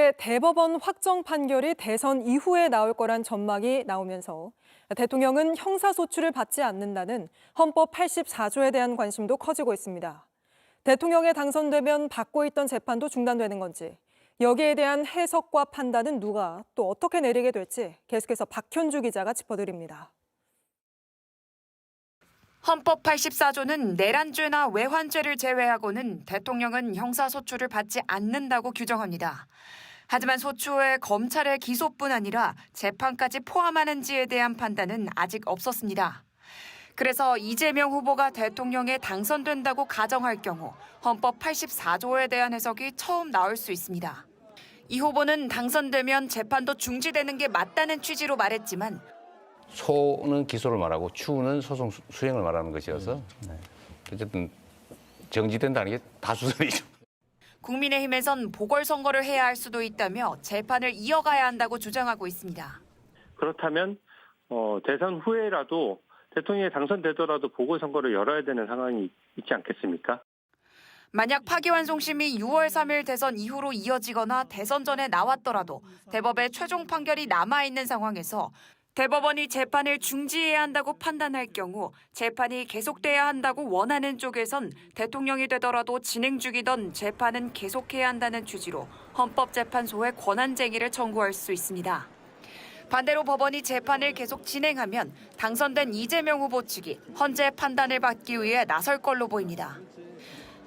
어제 대법원 확정 판결이 대선 이후에 나올 거란 전망이 나오면서 대통령은 형사소추를 받지 않는다는 헌법 84조에 대한 관심도 커지고 있습니다. 대통령에 당선되면 받고 있던 재판도 중단되는 건지, 여기에 대한 해석과 판단은 누가 또 어떻게 내리게 될지 계속해서 박현주 기자가 짚어드립니다. 헌법 84조는 내란죄나 외환죄를 제외하고는 대통령은 형사소추를 받지 않는다고 규정합니다. 하지만 소추에 검찰의 기소뿐 아니라 재판까지 포함하는지에 대한 판단은 아직 없었습니다. 그래서 이재명 후보가 대통령에 당선된다고 가정할 경우 헌법 84조에 대한 해석이 처음 나올 수 있습니다. 이 후보는 당선되면 재판도 중지되는 게 맞다는 취지로 말했지만 소는 기소를 말하고 추는 소송 수행을 말하는 것이어서 어쨌든 정지된다는 게 다수설이죠. 국민의힘에선 보궐선거를 해야 할 수도 있다며 재판을 이어가야 한다고 주장하고 있습니다. 그렇다면 대선 후에라도 대통령이 당선되더라도 보궐선거를 열어야 되는 상황이 있지 않겠습니까? 만약 파기환송심이 6월 3일 대선 이후로 이어지거나 대선 전에 나왔더라도 대법의 최종 판결이 남아있는 상황에서 대법원이 재판을 중지해야 한다고 판단할 경우 재판이 계속돼야 한다고 원하는 쪽에선 대통령이 되더라도 진행 중이던 재판은 계속해야 한다는 취지로 헌법재판소에 권한쟁의를 청구할 수 있습니다. 반대로 법원이 재판을 계속 진행하면 당선된 이재명 후보 측이 헌재 판단을 받기 위해 나설 걸로 보입니다.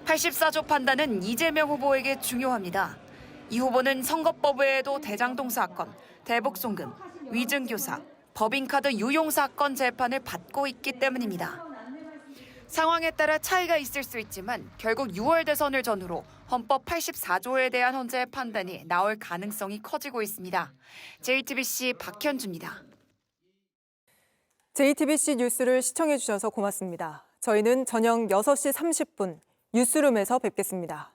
84조 판단은 이재명 후보에게 중요합니다. 이 후보는 선거법 외에도 대장동 사건, 대북송금, 위증교사, 법인카드 유용 사건 재판을 받고 있기 때문입니다. 상황에 따라 차이가 있을 수 있지만 결국 6월 대선을 전후로 헌법 84조에 대한 헌재의 판단이 나올 가능성이 커지고 있습니다. JTBC 박현주입니다. JTBC 뉴스를 시청해 주셔서 고맙습니다. 저희는 저녁 6시 30분 뉴스룸에서 뵙겠습니다.